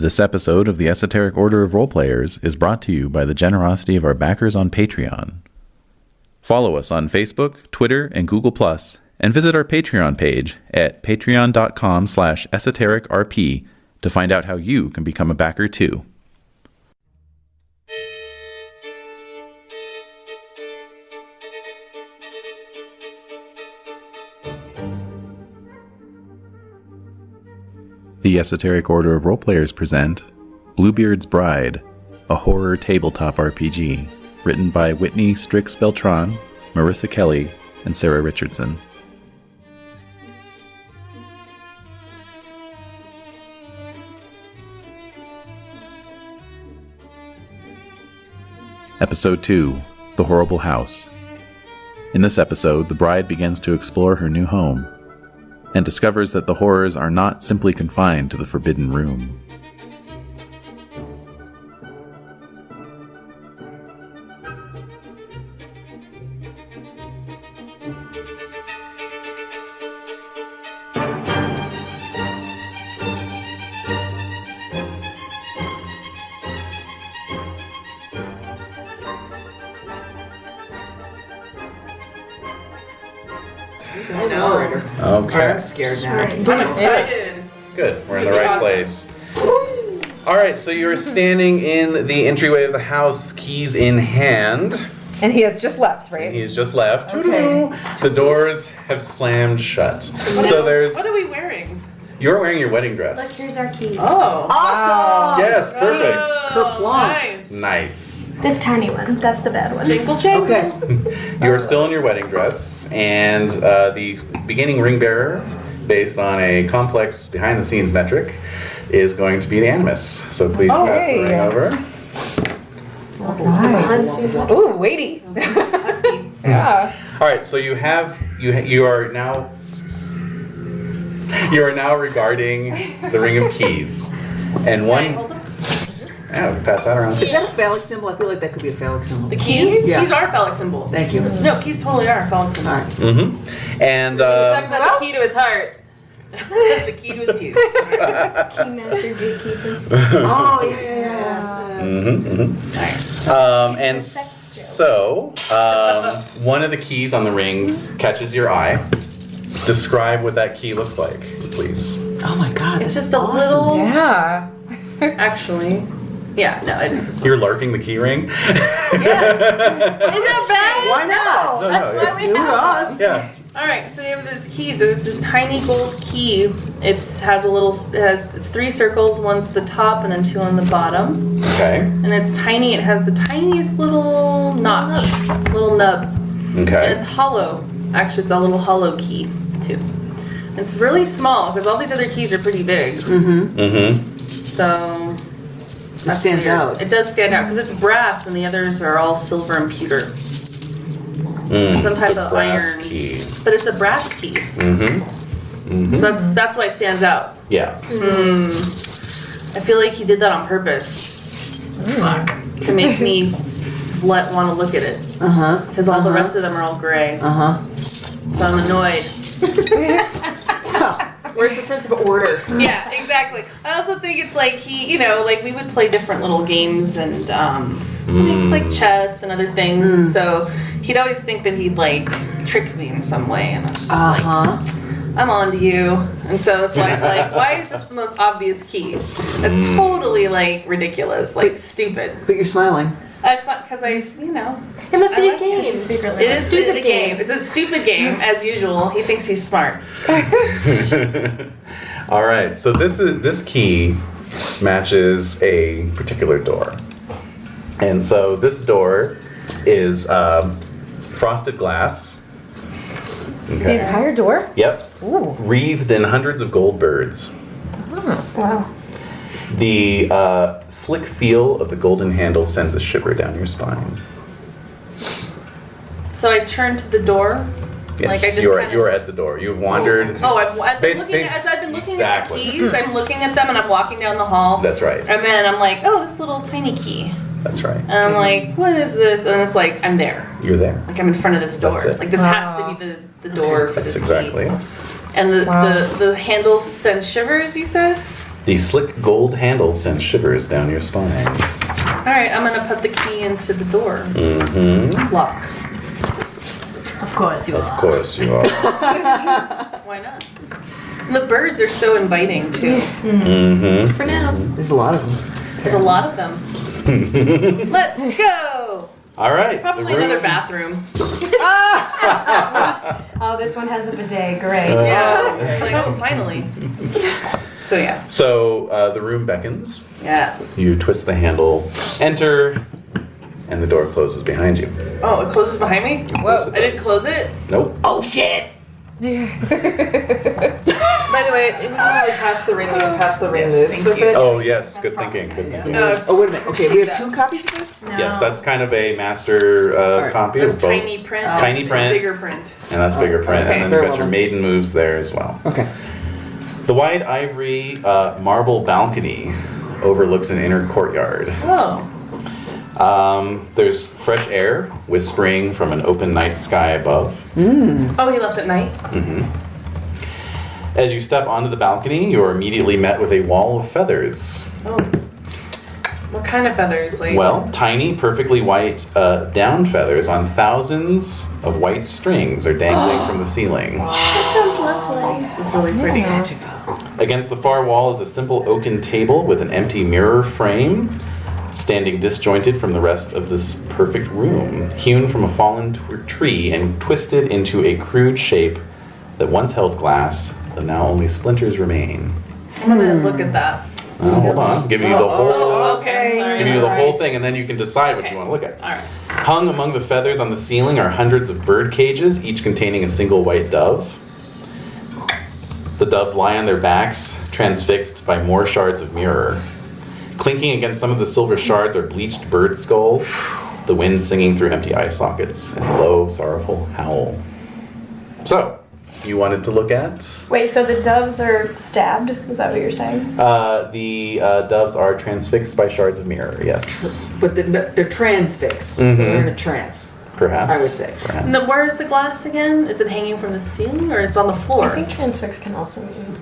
This episode of the Esoteric Order of Roleplayers is brought to you by the generosity of our backers on Patreon. Follow us on Facebook, Twitter, and Google+, and visit our Patreon page at patreon.com/esotericrp to find out how you can become a backer too. The Esoteric Order of Roleplayers present Bluebeard's Bride, a horror tabletop RPG, written by Whitney Strix-Beltran, Marissa Kelly, and Sarah Richardson. Episode 2, The Horrible House. In this episode, the bride begins to explore her new home, and discovers that the horrors are not simply confined to the forbidden room. Okay. I'm scared now. I'm excited. Good. We're in the right place. Alright, so you're standing in the entryway of the house, keys in hand. And he has just left, right? He's just left. Okay. The doors have slammed shut. What are we wearing? You're wearing your wedding dress. Look, here's our keys. Oh. Awesome! Yes, perfect. Nice. Nice. This tiny one. That's the bad one. Jingle jangle. Okay. You are still in your wedding dress, and the beginning ring bearer, based on a complex behind-the-scenes metric, is going to be the Animus. So please pass the ring over. Right. Ooh, weighty. Yeah. All right, so you are now regarding the ring of keys, and one. Okay, hold on. Yeah, we can pass that around. Is that a phallic symbol? I feel like that could be a phallic symbol. The keys? Yeah. Keys are a phallic symbol. Thank you. No, keys totally are a phallic symbol. All right. Mm-hmm. And Talk about the key to his heart. The key to his pews. Keymaster gatekeeper. Oh, yeah. Nice. And so one of the keys on the rings catches your eye. Describe what that key looks like, please. Oh my God. It's just a little. Yeah. Actually. Yeah, no, it is. You're larking the key ring? Yes. Is that bad? Why not? No, That's it's why we new to have us. Yeah. All right, so you have this keys. It's this tiny gold key. It's 3 circles. One's the top and then 2 on the bottom. Okay. And it's tiny. It has the tiniest little notch, little nub. Okay. And it's hollow. Actually, it's a little hollow key too. And it's really small because all these other keys are pretty big. So It stands out. It does stand out because it's brass and the others are all silver and pewter. Some type of iron. Key. But it's a brass key. So that's why it stands out. Yeah. I feel like he did that on purpose to make me want to look at it. Because all the rest of them are all gray. So I'm annoyed. Where's the sense of order? Yeah, exactly. I also think it's like like we would play different little games and like chess and other things, and so he'd always think that he'd like trick me in some way, and I was just like, I'm on to you. And so that's why it's like, why is this the most obvious key? It's totally like ridiculous, like stupid. But you're smiling. Because It must be a game. It is a stupid game. It's a stupid game, as usual. He thinks he's smart. All right. So this key matches a particular door, and so this door is frosted glass. Okay. The entire door? Yep. Ooh. Wreathed in hundreds of gold birds. Wow. The slick feel of the golden handle sends a shiver down your spine. So I turn to the door. Yes, Like I just you are at the door. You've wandered. As I've been looking at the keys, I'm looking at them and I'm walking down the hall. That's right. And then I'm like, oh, this little tiny key. That's right. And I'm like, what is this? And it's like, I'm there. You're there. Like I'm in front of this door. That's it. Like this has to be the door for That's this exactly. key. And the handle sends shivers, you said? The slick gold handle sends shivers down your spine. Alright, I'm gonna put the key into the door. Mm-hmm. Lock. Of course you Of are. course you are. Why not? And the birds are so inviting too. Mm-hmm. For now. There's a lot of them. There's a lot of them. Let's go! All right. Probably another bathroom. Oh, this one has a bidet. Great. Yeah. Like, oh, finally. So yeah. So the room beckons. Yes. You twist the handle, enter, and the door closes behind you. Oh, it closes behind me? Whoa. I didn't close it? Nope. Oh shit! By the way, if you really pass the ring, we can pass the ring. Yes, Thank thank you. you. Oh, yes. Good thinking. Good thinking. Oh, wait a minute. Okay, we have 2 copies of this? Yes, that's kind of a master Alright. copy That's of both. tiny print. Tiny It's print. Bigger print. And that's bigger print. Okay. And then Very you've got your well. maiden moves there as well. Okay. The wide ivory marble balcony overlooks an inner courtyard. Oh. There's fresh air whispering from an open night sky above. Oh, he left at night? As you step onto the balcony, you are immediately met with a wall of feathers. Oh. What kind of feathers? Like. Well, tiny, perfectly white down feathers on thousands of white strings are dangling from the ceiling. That sounds lovely. It's really pretty. Against the far wall is a simple oaken table with an empty mirror frame, standing disjointed from the rest of this perfect room, hewn from a fallen tree and twisted into a crude shape that once held glass, but now only splinters remain. I'm gonna look at that. Hold on, I'm giving you the whole, Oh, okay. I'm sorry. giving you the whole thing, and then you can decide what you want to look at. Alright. Hung among the feathers on the ceiling are hundreds of bird cages, each containing a single white dove. The doves lie on their backs, transfixed by more shards of mirror. Clinking against some of the silver shards are bleached bird skulls, the wind singing through empty eye sockets, and a low, sorrowful howl. So, you wanted to look at? Wait, so the doves are stabbed? Is that what you're saying? The doves are transfixed by shards of mirror, yes. But they're transfixed, so they're in a trance. Perhaps. I would say. Perhaps. And then where's the glass again? Is it hanging from the ceiling or it's on the floor? I think transfix can also mean.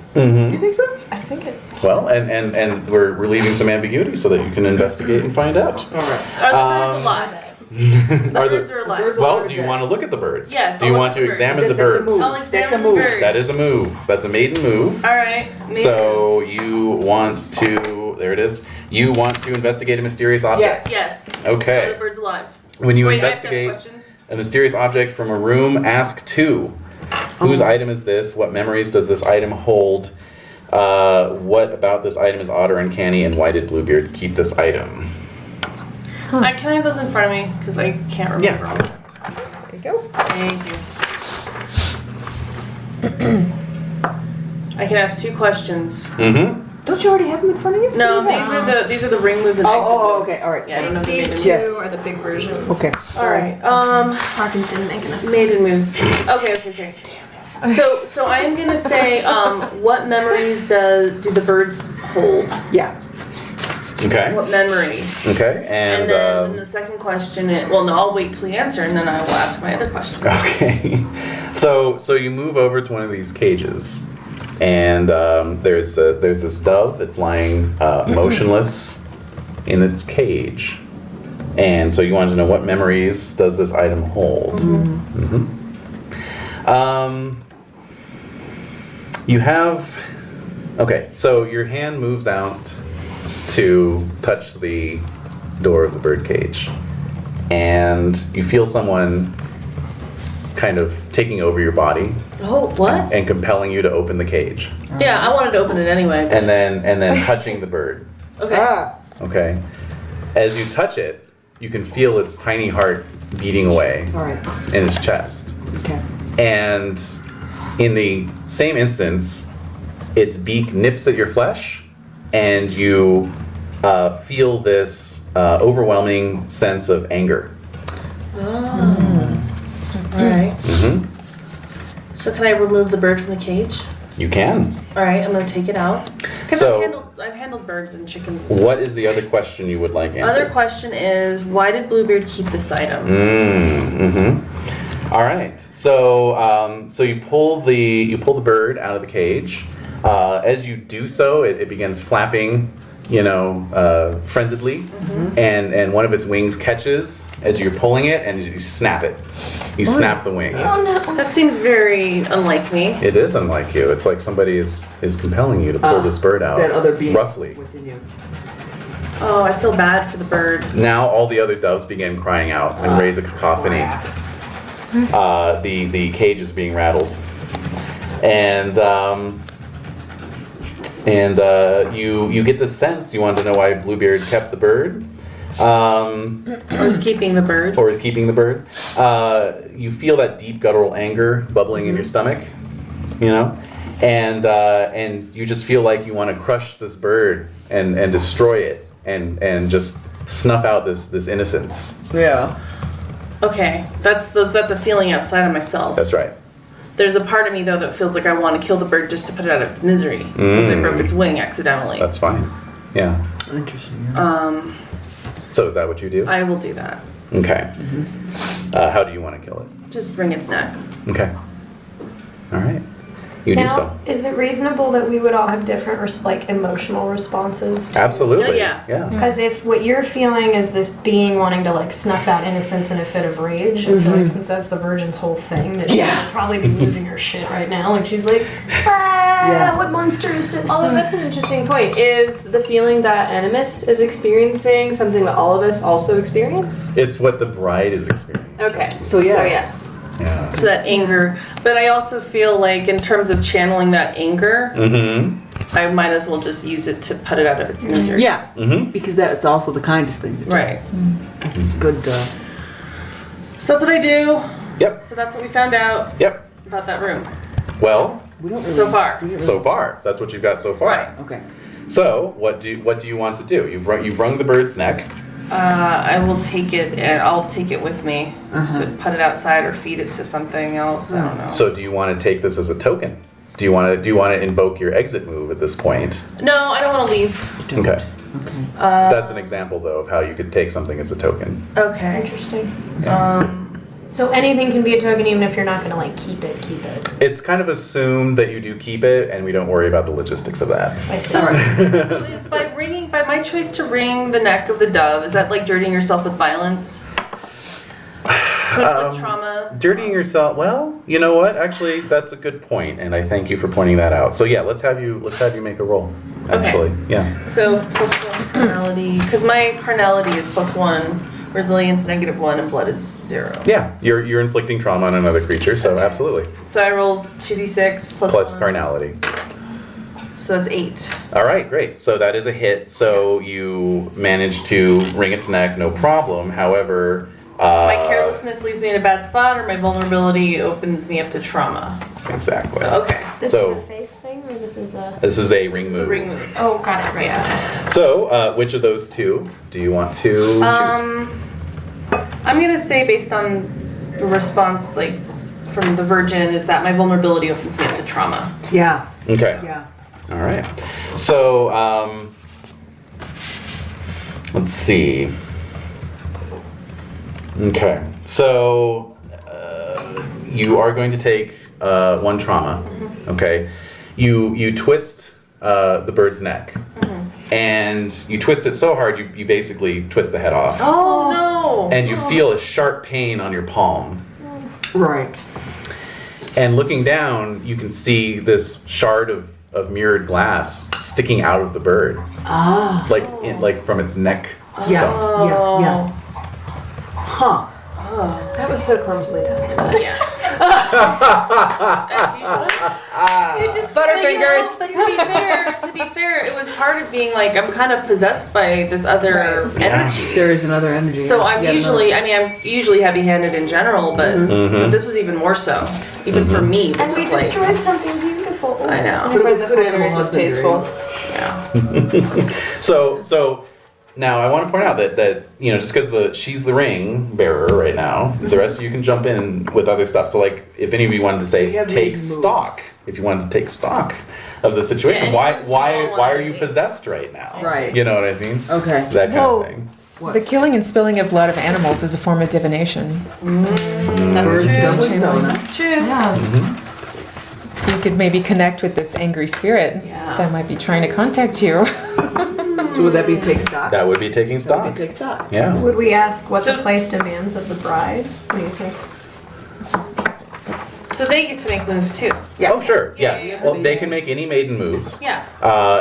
You think so? I think it. Well, and we're leaving some ambiguity so that you can investigate and find out. All right. Are the birds alive? The birds are alive. birds Well, do you want to look at the birds? Yes, Do I'll you look want at to the birds. examine the That's a birds? move. I'll That's examine a the move. birds. That is a move. That's a maiden move. Alright. So you want to, there it is. You want to investigate a mysterious object. Yes. Yes. Are Okay. the birds alive? When you Wait, I have to ask investigate questions? a mysterious object from a room, ask 2. Whose item is this? What memories does this item hold? What about this item is odd or uncanny, and why did Bluebeard keep this item? Can I have those in front of me? Because I can't remember all of them. There you go. Thank you. I can ask 2 questions. Mm-hmm. Don't you already have them in front of you? No, these are the ring moves and exit Oh, moves. okay, all right. Yeah, I don't know the These maiden two Yes. are the big versions. Okay. All right. Hawkins didn't make enough. Maiden moves. Okay. Damn it. So I am gonna say, what memories do the birds hold? Yeah. Okay. What memory? Okay. And then the second question is, well, no, I'll wait till you answer, and then I will ask my other question. Okay. So you move over to one of these cages, and there's this dove. It's lying motionless in its cage, and so you want to know what memories does this item hold. You have. Okay. So your hand moves out to touch the door of the bird cage, and you feel someone kind of taking over your body Oh, what? and compelling you to open the cage, Yeah, I wanted to open it anyway. but- and then touching the bird. Okay. Ah. Okay, as you touch it, you can feel its tiny heart beating away All right. in its chest, Okay. and in the same instance, its beak nips at your flesh, and you feel this overwhelming sense of anger. All right. Mm-hmm. So can I remove the bird from the cage? You can. All right, I'm gonna take it out. Because So- I've handled birds and chickens and stuff. What is the other question you would like answered? Other question is, why did Bluebeard keep this item? Mm-hmm. All right. So so you pull the bird out of the cage. As you do so, it begins flapping, frenziedly, and one of its wings catches as you're pulling it, and you snap it. You snap the wing. Oh no. That seems very unlike me. It is unlike you. It's like somebody is compelling you to pull this bird out. That other being roughly. within you. Oh, I feel bad for the bird. Now all the other doves begin crying out and raise a cacophony. The cage is being rattled, and you get the sense. You want to know why Bluebeard kept the bird. Or is keeping the bird. You feel that deep guttural anger bubbling in your stomach, and you just feel like you want to crush this bird and destroy it and just snuff out this innocence. Yeah. Okay, that's a feeling outside of myself. That's right. There's a part of me though that feels like I want to kill the bird just to put it out of its misery, since I broke its wing accidentally. That's fine. Yeah. Interesting. Yeah. So is that what you do? I will do that. Okay. How do you want to kill it? Just wring its neck. Okay. All right. You do so. Is it reasonable that we would all have different emotional responses to Absolutely. Yeah. Because if what you're feeling is this being wanting to snuff out innocence in a fit of rage, I feel like since that's the virgin's whole thing, that she would probably be losing her shit right now. Like she's like, what monster is this? Although that's an interesting point. Is the feeling that Animus is experiencing something that all of us also experience? It's what the bride is experiencing. Okay. So yes. Yeah. So that anger, but I also feel like in terms of channeling that anger, I might as well just use it to put it out of its misery. Yeah. Because that's also the kindest thing to do. Right. It's good. So that's what I do. Yep. So that's what we found out Yep. about that room. Well, We don't really, So far. we don't really- so far, that's what you've got so far. Right. Okay. So, what do you want to do? You've wrung the bird's neck. I will take it and I'll take it with me to put it outside or feed it to something else. I don't know. So, do you want to take this as a token? Do you want to invoke your exit move at this point? No, I don't want to leave. Okay. Okay. That's an example, though, of how you could take something as a token. Okay. Interesting. So anything can be a token even if you're not going to keep it. It's kind of assumed that you do keep it, and we don't worry about the logistics of that. So is by my choice to wring the neck of the dove, is that like dirtying yourself with violence? Trauma? Dirtying yourself. Well, you know what? Actually, that's a good point, and I thank you for pointing that out. So yeah, let's have you make a roll. Actually, yeah. So +1 carnality, because my carnality is +1, resilience -1, and blood is 0. Yeah, you're inflicting trauma on another creature, so absolutely. So I rolled 2d6 plus Plus 1. carnality. So that's 8. All right, great. So that is a hit. So you managed to wring its neck, no problem. However, My carelessness leaves me in a bad spot, or my vulnerability opens me up to trauma. Exactly. So okay. This So- is a face thing, or this is a... This is a ring It's a move. ring move. Oh, got it. Right. Yeah. So, which of those two do you want to choose? I'm gonna say based on the response, from the Virgin, is that my vulnerability opens me up to trauma. Yeah. Okay. Yeah. All right. So, let's see. Okay. So, you are going to take 1 trauma. Okay. You twist the bird's neck, and you twist it so hard you basically twist the head off, Oh no! and you feel a sharp pain on your palm. Right. And looking down, you can see this shard of mirrored glass sticking out of the bird, like from its neck Yeah. stump. Yeah. Huh. That was so clumsily done. As usual. You just Butterfingers. But to be fair, it was part of being I'm kind of possessed by this other energy. There is another energy. So I'm Yeah, usually, I'm usually heavy-handed in general, but this was even more so. Even for me, this And we was destroyed something beautiful. I know. I find this good one animal very distasteful. Yeah. So now I want to point out that just because she's the ring bearer right now, the rest of you can jump in with other stuff. So if any of you wanted to say have take big moves. stock, if you wanted to take stock of the situation, Yeah, why you are you see. possessed right now? Right. You know what I mean? Okay. That kind Whoa. of thing. The killing and spilling of blood of animals is a form of divination. That's Birds true. don't with Zona. That's true. So you could maybe connect with this angry spirit that might be trying to contact you. So would that be take stock? That would be taking That stock. would be take stock. Yeah. Would we ask what So- the place demands of the bride? What do you think? So they get to make moves too. Yeah. Oh, sure. Yeah, Yeah. you have Well, to they be- can make any maiden moves. Yeah.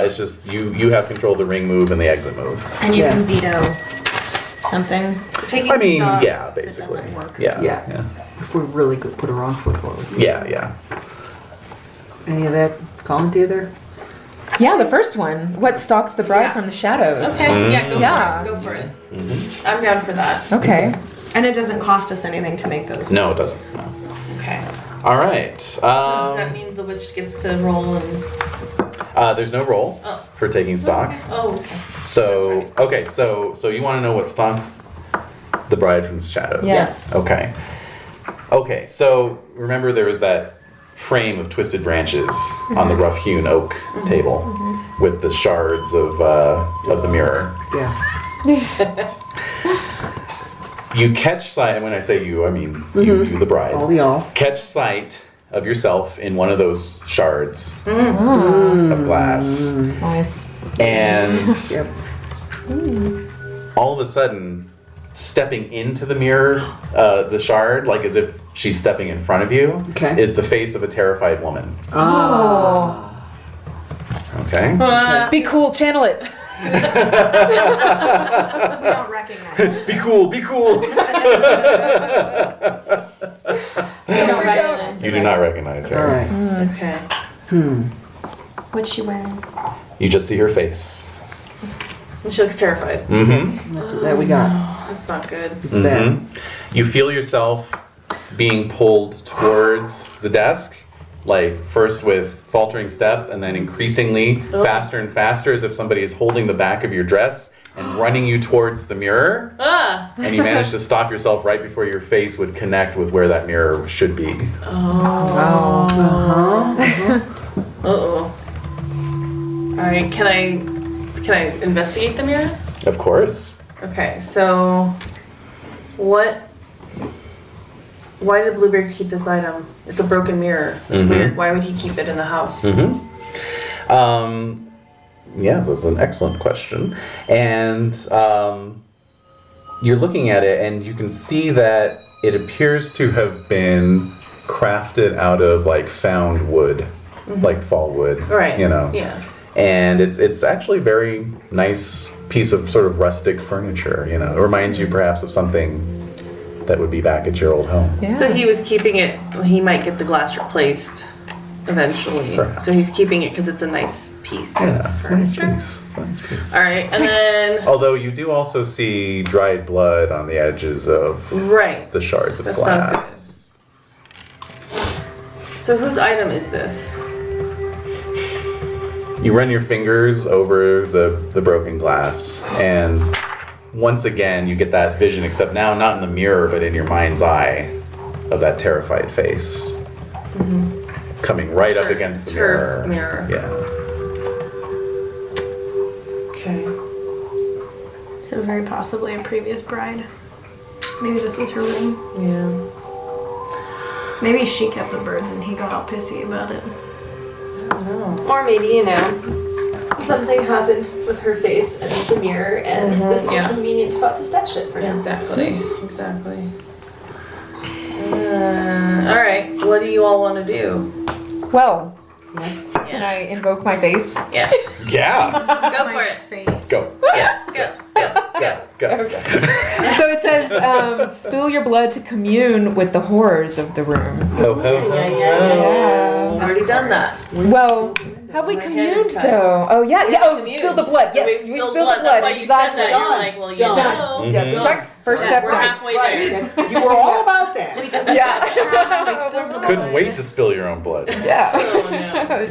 It's just you have control of the ring move and the exit move. And you Yeah. can veto something. So taking I mean, stock yeah, that basically. doesn't work. Yeah. Yeah. Yeah. If we really could put a wrong foot forward. Yeah. Any of that calling to you there? Yeah, the first one. What stalks the bride Yeah. from the shadows? Okay. Yeah. Go Yeah. for it. Go for it. I'm down for that. Okay. And it doesn't cost us anything to make those. No, it doesn't. No. Okay. All right. So does that mean the witch gets to roll and? There's no roll Oh. for taking stock. Oh, okay. So That's okay, so you want to know what stalks the bride from the shadows? Yes. Okay. Okay, so remember there was that frame of twisted branches on the rough-hewn oak table with the shards of the mirror. Yeah. You catch sight, and when I say you, I mean you, the bride. All the all. Catch sight of yourself in one of those shards of glass, Nice. and Yep. all of a sudden, stepping into the mirror, the shard, like as if she's stepping in front of you, Okay. is the face of a terrified woman. Ah. Okay? Be cool, channel it. We don't recognize it. Be cool, be cool! We don't recognize You it. do not recognize her. All right. Okay. What's she wearing? You just see her face. And she looks terrified. Mm-hmm. That's what that we got. That's not good. It's bad. You feel yourself being pulled towards the desk, like first with faltering steps and then increasingly faster and faster as if somebody is holding the back of your dress and running you towards the mirror. Ah. And you manage to stop yourself right before your face would connect with where that mirror should be. Uh-oh. All right. Can I investigate the mirror? Of course. Okay. So, why did Bluebeard keep this item? It's a broken mirror. It's weird. Why would he keep it in the house? Yes, that's an excellent question. And you're looking at it and you can see that it appears to have been crafted out of like found wood, like fall wood, Right. you know. Yeah. And it's actually very nice piece of sort of rustic furniture, you know. It reminds you perhaps of something that would be back at your old home. Yeah. So he was keeping it. He might get the glass replaced eventually. Perhaps. So he's keeping it because it's a nice piece of Yeah, it's a nice furniture. piece. It's a nice piece. All right, and then Although you do also see dried blood on the edges of right, the shards of That's glass. not good. So whose item is this? You run your fingers over the broken glass, and once again you get that vision, except now not in the mirror, but in your mind's eye, of that terrified face coming right up against the Turf mirror. mirror. Yeah. Okay. So very possibly a previous bride. Maybe this was her room. Yeah. Maybe she kept the birds and he got all pissy about it. Or maybe, you know, something happened with her face and the mirror, and this is Yeah. a convenient spot to stash it for now. Exactly. Exactly. All right. What do you all want to do? Well, Yes. can I invoke my face? Yes. Yeah. Go for it. Face. Go. Yeah. Go. Go. Go. Go. So it says, spill your blood to commune with the horrors of the room. Ho, ho, ho, Yeah, ho. I've already done that. Well, have we My hand communed is tied. though? Oh yeah, yeah. Oh, Commune. spill the blood. Yes, we spilled the blood. That's why you said Exactly. that. You're like, well, you Done. know. Yes, Mhm. check. First step We're done. halfway there. Right. You were all about that. Yeah. Couldn't wait to spill your own blood. Yeah. Oh, no.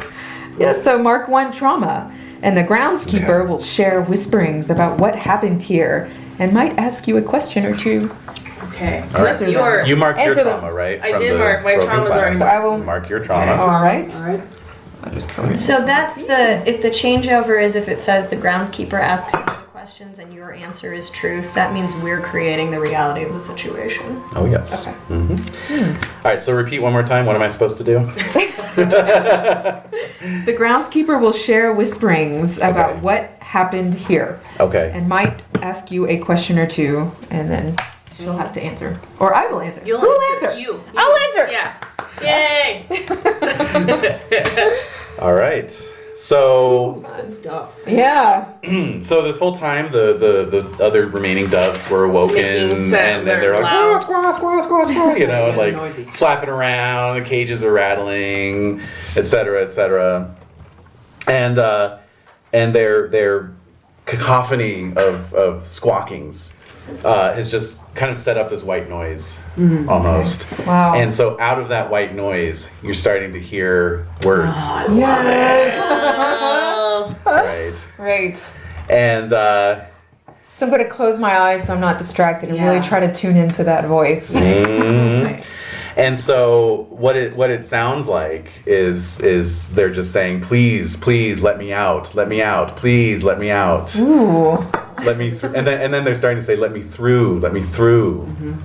Yeah, so mark 1 trauma. And the groundskeeper will share whisperings about what happened here and might ask you a question or two. Okay. So All that's right. your. You marked your Answer them. trauma, right? I From did the mark. My broken trauma's glass. already So I will. Mark your trauma. All right. All right. I'll just come in. So that's if the changeover is if it says the groundskeeper asks you the questions and your answer is truth, that means we're creating the reality of the situation. Oh, yes. Okay. All right, so repeat one more time. What am I supposed to do? The groundskeeper will share whisperings about Okay. what happened here Okay. and might ask you a question or two, and then she'll have to answer. Or I will answer. You'll Who will answer. answer? You. I'll answer. Yeah. Yay! All right. So Good stuff. Yeah. so this whole time the other remaining doves were awoken Making and sound, then they're like loud. squawk, squawk, squawk, squawk, you know, and like Noisy. flapping around, the cages are rattling, etc., etc. And their cacophony of squawkings has just kind of set up this white noise almost. Wow. And so out of that white noise, you're starting to hear words. Yes. Oh. Right. Right. And So I'm going to close my eyes so I'm not distracted and really Yeah. try to tune into that voice. Mhm. And so what it sounds like is they're just saying, please let me out, please let me out, Ooh. let me and then they're starting to say let me through.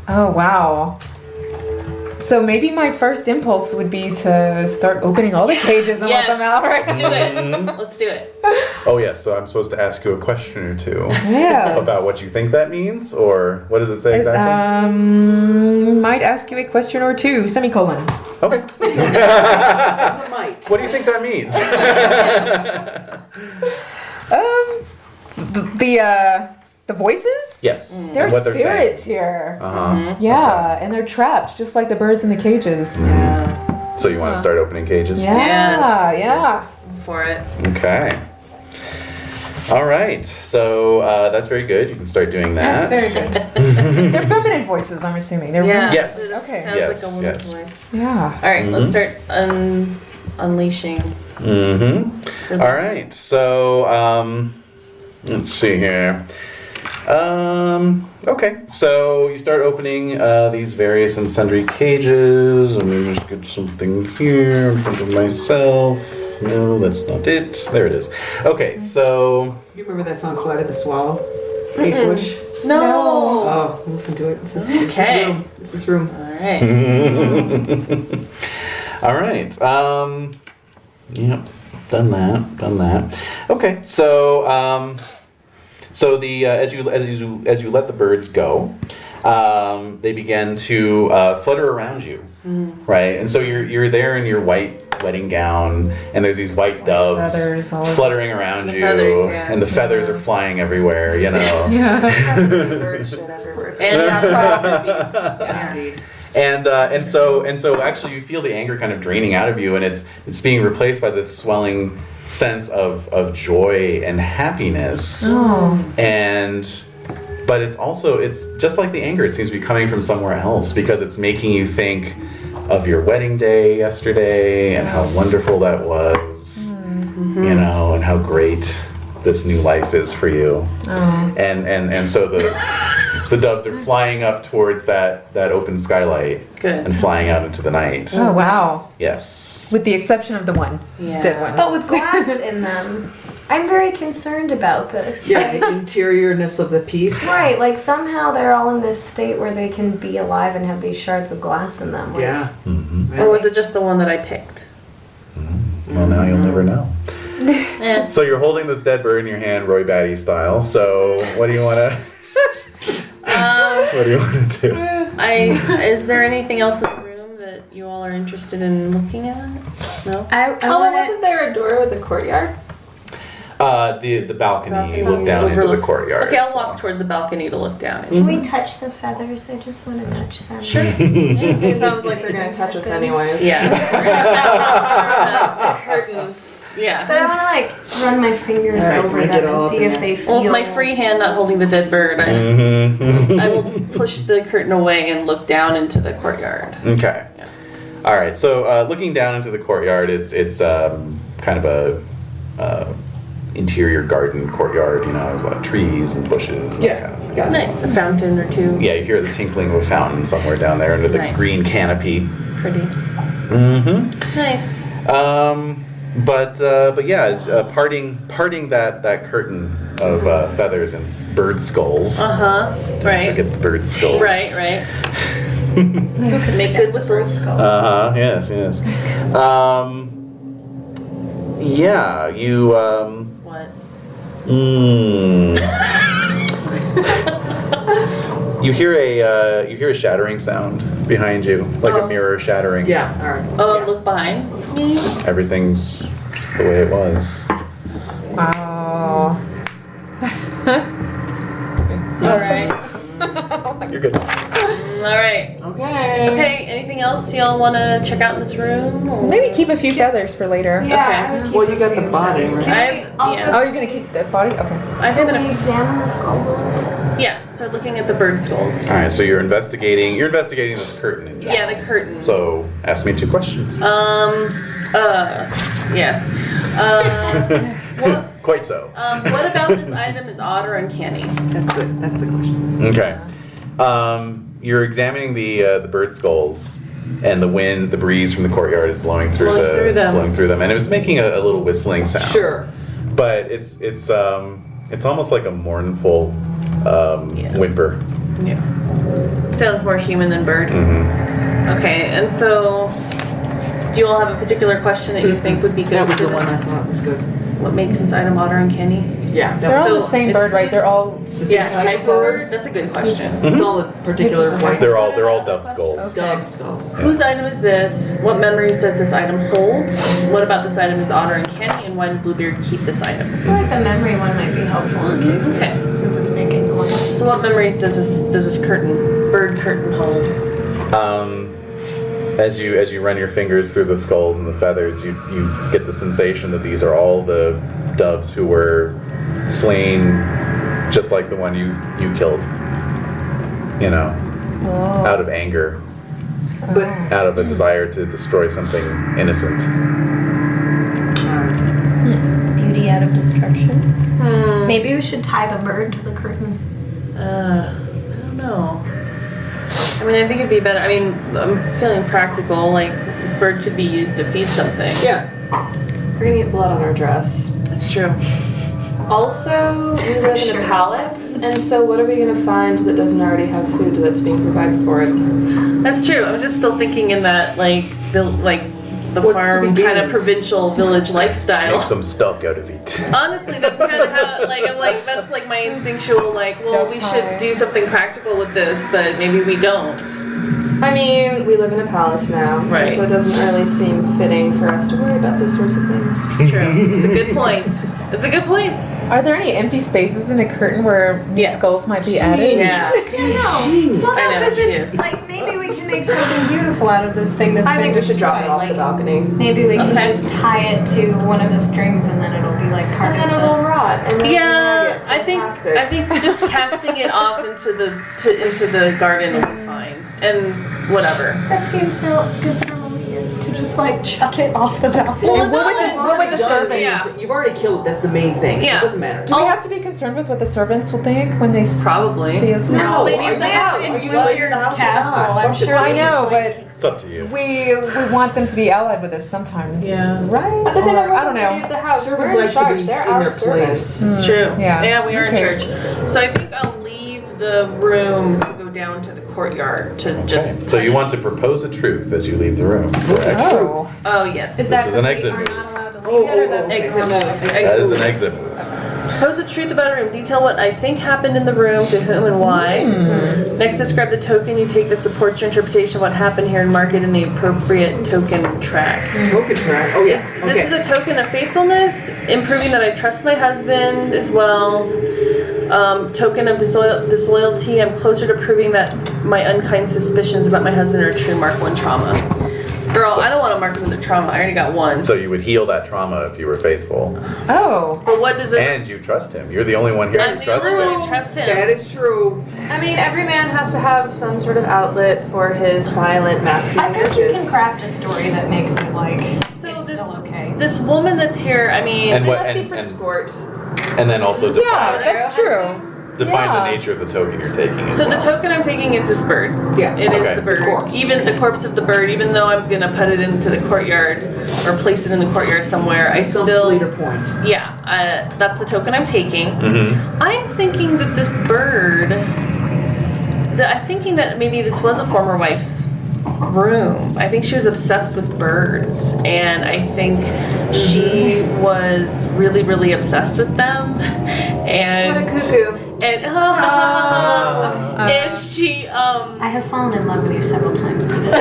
Oh, wow. So maybe my first impulse would be to start opening all the cages and let Yes. them out, right? Let's do it. Let's do it. Oh yes, so I'm supposed to ask you a question or two Yeah. about what you think that means, or what does it say exactly? Might ask you a question or two, semicolon. Okay. There's a mite. What do you think that means? The voices? Yes. They're what they're spirits here. saying. Uh-huh. Yeah, and they're trapped, just like the birds in the cages. Yeah. So you want to start opening cages? Yeah, Yes. yeah. For it. Okay. All right. So that's very good. You can start doing that. That's very good. They're feminine voices, I'm assuming. They're Yeah. Yes. It Okay. sounds Yes, like a woman's yes. voice. Yeah. All right, let's start unleashing. Mm-hmm. All right. So let's see here. Okay. So you start opening these various and sundry cages. Let me just get something here in front of myself. No, that's not it. There it is. Okay. So. You remember that song "Flight of the Swallow"? Kate Bush. No. Oh, listen to it. This is Okay. room. This is room. All right. All right. Yep. Done that. Okay. So so the as you let the birds go, they begin to flutter around you, right? And so you're there in your white wedding gown, and there's these white doves feathers all over. fluttering around The you, feathers, yeah. and the feathers are flying everywhere. You know. Bird shit everywhere. And And so actually you feel the anger kind of draining out of you, and it's being replaced by this swelling sense of joy and happiness. But it's just like the anger, it seems to be coming from somewhere else, because it's making you think of your wedding day yesterday and how wonderful that was, you know, and how great this new life is for you. And so the doves are flying up towards that open skylight Good. and flying out into the night. Oh, wow. Yes. With the exception of the one. Yeah. Dead one. But with glass in them, I'm very concerned about this. Yeah, the interiorness of the piece. Right, like somehow they're all in this state where they can be alive and have these shards of glass in them. Like, Yeah. Or was it just the one that I picked? Well, now you'll never know. Eh. So you're holding this dead bird in your hand, Roy Batty style. So what do you want to? What do you want to do? Is there anything else in the room that you all are interested in looking at? No. Wasn't there a door with a courtyard? The balcony. Look down into the overlooks- courtyard. Okay, I'll walk toward the balcony to look down. Can we touch the feathers? I just want to touch them. Sure. It sounds like they're gonna touch us anyways. Yeah. The curtain. Yeah. But I want to like run my fingers All right, over break them it all and up see in if there. they feel. Well, with my free hand not holding the dead bird, I will push the curtain away and look down into the courtyard. Okay. Yeah. All right. So looking down into the courtyard, it's kind of a interior garden courtyard. You know, there's a lot of trees and bushes. And Yeah, that kind of- got it. Nice. A fountain or two. Yeah, you hear the tinkling of a fountain somewhere down there under the Nice. green canopy. Pretty. Mm-hmm. Nice. But yeah, it's, parting that curtain of feathers and bird skulls. Uh huh. Look Right. at the bird skulls. Right. Make good whistles. Yes. Yeah, you. What? You hear a shattering sound behind you, like a mirror shattering. Yeah, alright. Oh, look behind me. Everything's just the way it was. Wow. All right. You're good. All right. Okay. Okay. Anything else y'all want to check out in this room? Or? Maybe keep a few feathers for later. Yeah. Okay. I would keep Well, a you got the few body, feathers. right? Can we I've- also, yeah. Oh, you're gonna keep the body? Okay. I can think we examine the skulls a little bit? Yeah. Start looking at the bird skulls. All right, so you're investigating this curtain. In Yeah, the curtain. So ask me 2 questions. Yes. What? Quite so. What about this item is odd or uncanny? That's the question. Okay. You're examining the bird skulls, and the breeze from the courtyard is blowing through Blowing through them. and it was making a little whistling sound. Sure. But it's almost like a mournful whimper. Yeah. Sounds more human than bird. Mm-hmm. Okay, and so do you all have a particular question that you think would be good That was for the one I this? thought was good. What makes this item odd or uncanny? Yeah, They're all So the same it's- bird, right? They're all. the same Yeah, type of bird. That's a good question. It's all the particular white They're all dove skulls. dove skulls. Whose item is this? What memories does this item hold? What about this item is odd or uncanny? And why did Bluebeard keep this item? I feel like the memory one might be helpful in case Okay. since it's making noise. So what memories does this bird curtain hold? As you run your fingers through the skulls and the feathers, you get the sensation that these are all the doves who were slain, just like the one you killed. Out of anger, But out of a desire to destroy something innocent. Beauty out of destruction. Maybe we should tie the bird to the curtain. I don't know. I mean, I think it'd be better. I mean, I'm feeling practical. Like, this bird could be used to feed something. yeah, We're gonna get blood on our dress. That's true. Also, we live in a palace, and so what are we gonna find that doesn't already have food that's being provided for it? That's true. I'm just still thinking in that, like, the What's to farm begin kind of with? provincial village lifestyle. Make some stock out of it. Honestly, that's kind of how, that's like my instinctual, well, we should do something practical with this, but maybe we don't. I mean, we live in a palace now, Right. so it doesn't really seem fitting for us to worry about those sorts of things. It's true. It's a good point. It's a good point. Are there any empty spaces in the curtain where new Yeah. skulls might be added? Yeah. Well, I know, because she it's is. like maybe we can make something beautiful out of this thing that's I been think we should drop it destroyed. off the Like balcony. maybe we can Okay. just tie it to one of the strings and then it'll be like part And of then the. it'll rot. And then Yeah, it's I think just casting it off into the garden will be fine, and whatever. That seems so disharmonious to just like chuck it off the balcony. Well, And what would the servants? Yeah. You've already killed it. That's the main thing. So Yeah. it doesn't matter. Do we have to be concerned with what the servants will think when they Probably. see us? No, Lady are of the you- house. are you Bluebeard's lady of the house or castle, not? I'm Fuck sure. yourself. I know, but It's up to you. we want them to be allied with us sometimes. Yeah. Right? At the same time, Or, I don't we're the lady of know. the house. Servants We're in like to charge. be They're in our their servants. place. It's true. Yeah. we are Okay. in charge. So I think I'll leave the room to go down to the courtyard to just. So you want to propose a truth as you leave the room. Correct. Oh. Oh yes. Is that This is an because exit we move. are not allowed to leave it, or that's okay. Exit move. That is an exit move. Propose the truth about a room. Detail what I think happened in the room, to whom and why. Next, describe the token you take that supports your interpretation of what happened here and mark it in the appropriate token track. Token track. Oh yeah. This is a token of faithfulness, improving that I trust my husband as well. Token of disloyalty. I'm closer to proving that my unkind suspicions about my husband are true. Mark 1 trauma. Girl, I don't want to mark another trauma. I already got one. So you would heal that trauma if you were faithful. Oh. But what does it? And you trust him. You're the only one here I'm who the trusts only him. one who trusts him. That is true. I mean, every man has to have some sort of outlet for his violent I masculine think you can urges. craft a story that makes it like So it's this still okay. this woman that's here. I mean, And It what- must be and- for and- sport. And then also Yeah, define, that's true. define Yeah. the nature of the token you're taking as so the well. token I'm taking is this bird. Yeah. It is Okay. the bird. The corpse. Even the corpse of the bird. Even though I'm gonna put it into the courtyard or place it in the courtyard somewhere, I Some still. later point. Yeah, that's the token I'm taking. Mhm. I'm thinking that this bird I'm thinking that maybe this was a former wife's room. I think she was obsessed with birds, and I think she was really, really obsessed with them. And What a cuckoo. and and she I have fallen in love with you several times today. Did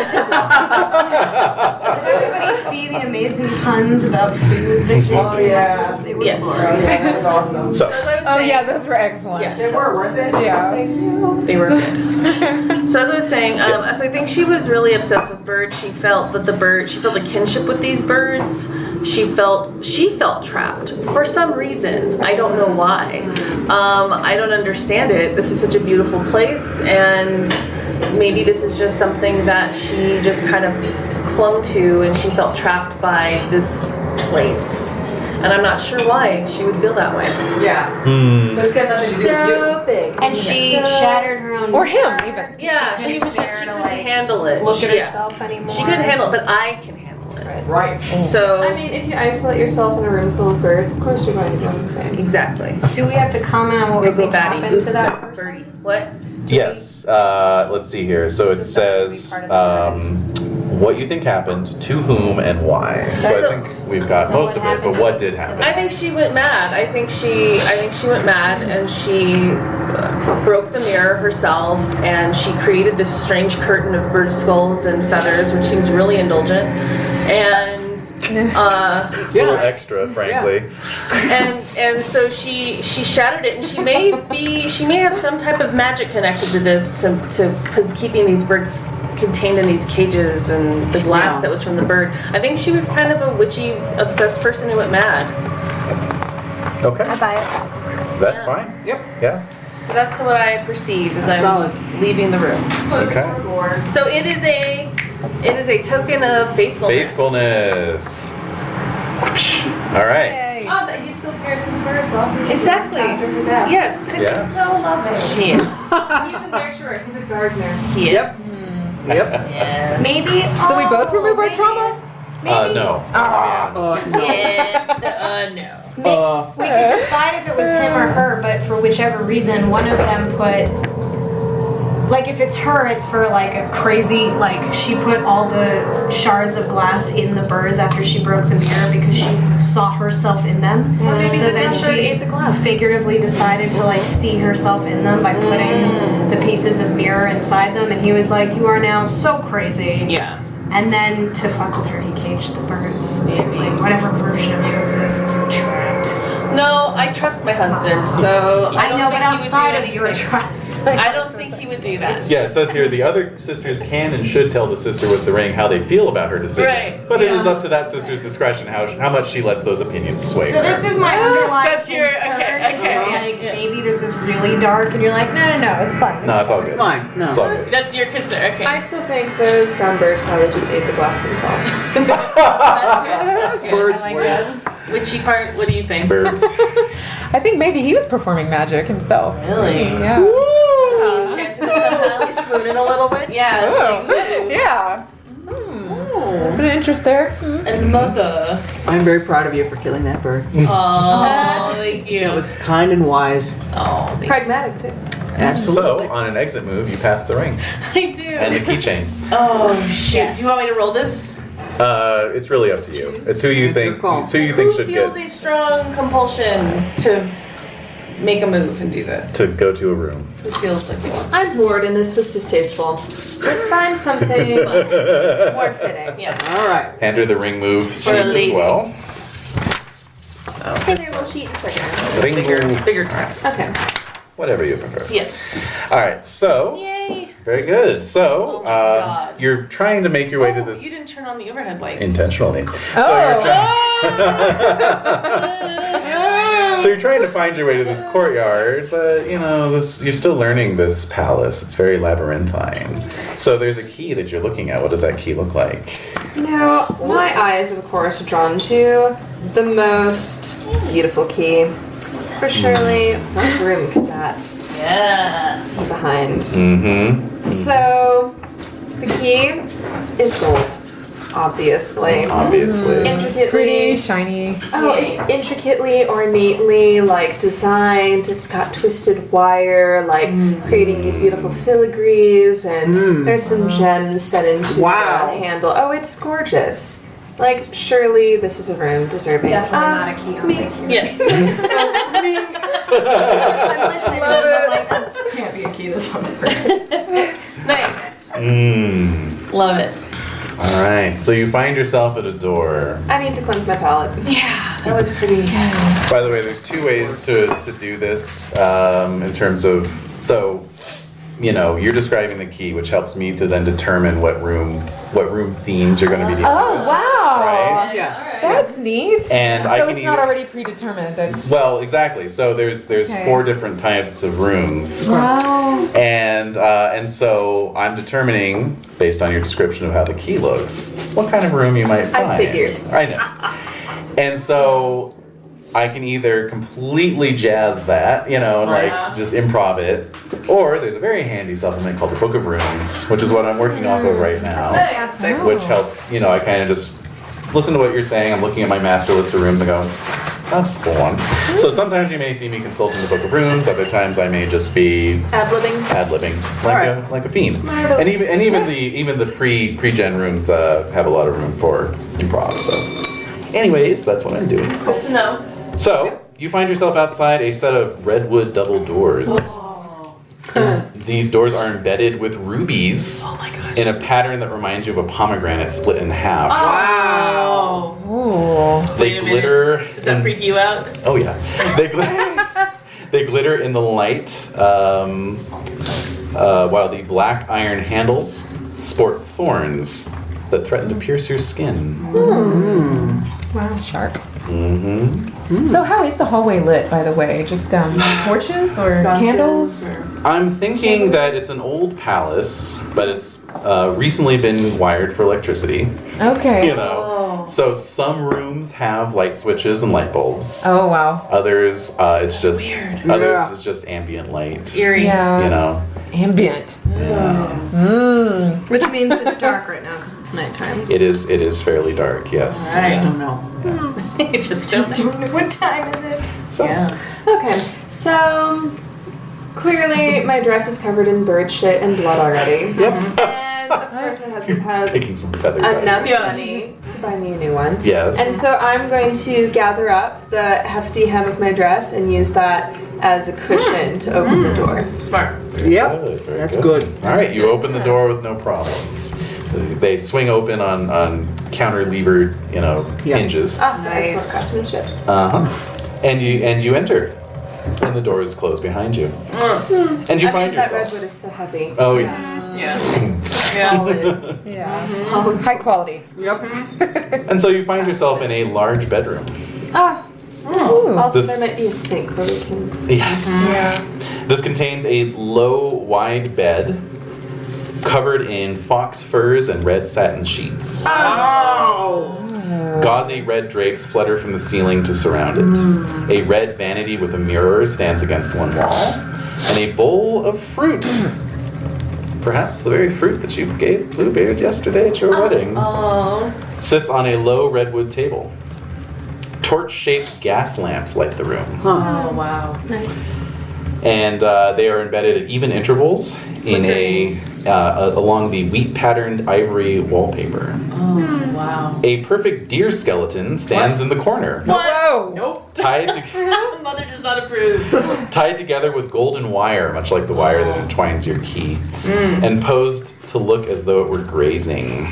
everybody see the amazing puns about food that Jake came up with? They were Yes. glorious. That's awesome. So, as I was Oh saying, yeah, those were excellent. Yes. They were worth it. Yeah. They were good. So as I was saying, so I think she was really obsessed with birds. She felt that she felt a kinship with these birds. She felt trapped for some reason. I don't know why. I don't understand it. This is such a beautiful place, and maybe this is just something that she just kind of clung to, and she felt trapped by this place. And I'm not sure why she would feel that way. Yeah. But it's got nothing to do with you. big. And she shattered her own Or him, mirror. even. Yeah, she was just, she couldn't handle it. Look at She- herself anymore. She couldn't handle it, but I can handle it. Right. So, I mean, if you isolate yourself in a room full of birds, of course you're going to go insane. exactly. Do we have to comment on what we We'll go think batty. happened Oops, to that that person? birdie. What? yes. Let's see here. So it Does that have to be says part of the what you think happened, to whom, and why. So I So- think we've got So most what of it, but happened what did to happen? I think she went mad. I think she went mad, and she broke the mirror herself, and she created this strange curtain of bird skulls and feathers, which seems really indulgent. And A little extra, frankly. and so she shattered it, and she may have some type of magic connected to this to keeping these birds contained in these cages and the glass Yeah. that was from the bird. I think she was kind of a witchy obsessed person who went mad. Okay, buy it. that's Yeah. fine. Yep. Yeah. So that's what I perceive as I'm Solid. leaving the room. Okay. So it is a token of faithfulness. Faithfulness. All right. Oh, that he still cared for the birds, obviously. Exactly. After her death. Yes. Yeah. So loving. He is. He's a nurturer. He's a gardener. He is. Yep. Yep. Yes. Maybe. So we both remove our maybe- trauma? No. Yeah. No. Yeah. No. We could decide if it was him or her, but for whichever reason, one of them put. Like, if it's her, it's for like a crazy, like, she put all the shards of glass in the birds after she broke the mirror because she saw herself in them. Or maybe So the then dumb bird she ate the glass. figuratively decided to like see herself in them by putting the pieces of mirror inside them, and he was like, "You are now so crazy." Yeah. And then to fuck with her, he caged the birds. He was like, "Whatever version of you exists, you're trapped." No, I trust my husband, so I don't know, think but he would do outside of your anything. trust, I don't think he would do that. Yeah, it says here the other sisters can and should tell the sister with the ring how they feel about her decision. Right, But it yeah. is up to that sister's discretion how much she lets those opinions sway So her. this is my underlying That's your- concern. okay, is okay, that, yeah, like yeah. maybe this is really dark, and you're like, no, it's fine. No, it's all good. It's fine. No. It's all good. That's your concern. Okay. I still think those dumb birds probably just ate the glass themselves. That's good. Birds I like were. that. Witchy part, what do you think? Birds. I think maybe he was performing magic himself. Really? Yeah. He enchanted it somehow. He's swooning a little bit. Yeah, it's like, ooh. Yeah. Bit of interest there. And mother. I'm very proud of you for killing that bird. Oh, thank you. It was kind and wise. Oh, thank Pragmatic too. Absolutely. So, on an exit move, you pass the ring I do. and the keychain. Oh, shit. Do you want me to roll this? It's really up to you. It's who you It's your think. call. It's who you think Who should feels get a strong compulsion to make a move and do this? to go to a room. Who feels like they want? I'm bored and this was distasteful. Let's find something more fitting. Yeah. All right. Hand her the ring move sheet a as lady. well. Okay, little sheet in a second. Ring Bigger text. Okay. whatever you prefer. Yes. All right. So Yay. very good. So Oh my God. you're trying to make your way to Oh, this you didn't turn on the overhead lights. intentionally. So Oh. you're trying to find your way to this courtyard, but you're still learning this palace. It's very labyrinthine. So there's a key that you're looking at. What does that key look like? You know, my eyes, of course, are drawn to the most beautiful key. For surely, what room could that Yeah. be behind? Mm-hmm. So, the key is gold. obviously. Obviously. Intricately. Pretty shiny. Oh, it's intricately, ornately, like, designed. It's got twisted wire, like, creating these beautiful filigrees, and there's some gems set into Wow. the handle. Oh, it's gorgeous. Like, surely this is a room deserving Definitely of not a key on me. the key. Yes. I'm listening to this, I'm like, that can't be a key, this one. Nice. Mm. Love it. All right. So you find yourself at a door. I need to cleanse my palate. Yeah, that was pretty. By the way, there's two ways to do this in terms of you're describing the key, which helps me to then determine what room themes you're going to be dealing Oh, with. wow. Right? Yeah. All right. That's neat. And so I can it's not either- already predetermined. That's Well, exactly. So there's Okay. 4 different types of rooms. wow. And so I'm determining, based on your description of how the key looks, what kind of room you might find. I figured. I know. And so I can either completely jazz that, like just improv it, or there's a very handy supplement called the Book of Runes, which is what I'm working off of right now, Fantastic. Oh. which helps, I kind of just listen to what you're saying. I'm looking at my master list of rooms and go, that's the one. So sometimes you may see me consulting the Book of Runes, other times I may just be Ad-libbing. ad-libbing Alright. like a fiend. And even the pre-gen rooms have a lot of room for improv. So, anyways, that's what I'm doing. Good to know. So you find yourself outside a set of redwood double doors. These doors are embedded with rubies Oh my gosh. in a pattern that reminds you of a pomegranate split in half. Wow. Ooh. They Wait a minute. glitter. Does that freak you out? Oh yeah, they glitter in the light, while the black iron handles sport thorns that threaten to pierce your skin. Wow, sharp. Mm-hmm. So how is the hallway lit, by the way? Just torches or Sconces candles? or- I'm thinking that it's an old palace, but it's recently been wired for electricity. Okay. So some rooms have light switches and light bulbs. Oh wow. Others, it's just weird. Yeah. it's just ambient light. Eerie. Yeah. Ambient. Yeah. Mmm. Which means it's dark right now because it's nighttime. It is fairly dark. Yes. I just don't know. It just Just doesn't. don't know what time is it. So, Yeah. Okay, so clearly my dress is covered in bird shit and blood already. Yep. And of course my husband has Taking some feathers out. enough Yes. money to buy me a new one. Yes. And so I'm going to gather up the hefty hem of my dress and use that as a cushion to open the door. Smart. Yep. Good, very That's good. All right, you open the door with no problems. They swing open on counter levered, Yeah. hinges. Ah, Nice. excellent craftsmanship. And you enter, and the door is closed behind you. And you I find think that yourself. redwood is so heavy. Oh yes. Yeah. Solid. Yeah. High quality. Yep. And so you find yourself in a large bedroom. Ah, Ooh. also This- there might be a sink where we can... Yes. Yeah. This contains a low, wide bed covered in fox furs and red satin sheets. Oh. Gauzy red drapes flutter from the ceiling to surround it. A red vanity with a mirror stands against one wall, and a bowl of fruit. Perhaps the very fruit that you gave Bluebeard yesterday at your wedding. Oh. Sits on a low redwood table. Torch-shaped gas lamps light the room, Oh wow. Nice. and they are embedded at even intervals in along the wheat-patterned ivory wallpaper. Oh wow. A perfect deer skeleton stands in the corner, Whoa. Nope. tied to, Mother does not approve. tied together with golden wire, much like the wire that entwines your key, and posed to look as though it were grazing.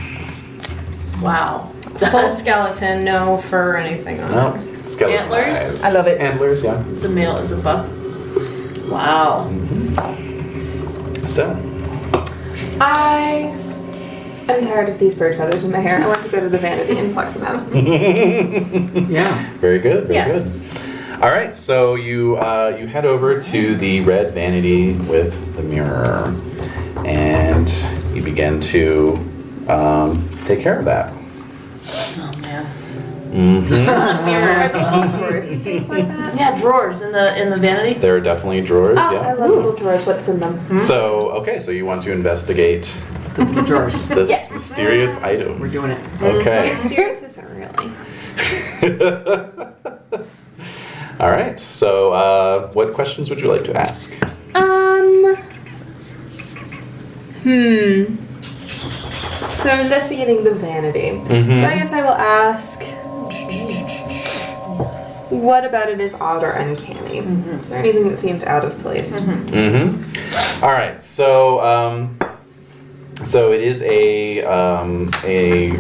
Wow. Full skeleton, no fur or anything on it. No, skeleton Antlers? eyes. I love it. Antlers, yeah. It's a male, it's a buck. Wow. So, I am tired of these bird feathers in my hair. I want to go to the vanity and pluck them out. Yeah. very good, very Yeah. good. All right, so you head over to the red vanity with the mirror, and you begin to take care of that. Oh man. Mm-hmm. Mirrors, little drawers, and things like that. Yeah, drawers in the vanity. There are definitely drawers. Oh, yeah. I love little drawers. What's in them? So, okay, so you want to investigate The drawers. This Yes. mysterious item. We're doing it. Okay. Mysterious isn't really. All right. So, what questions would you like to ask? So I'm investigating the vanity. So I guess I will ask, what about it is odd or uncanny? Is there anything that seems out of place? All right. So, so it is a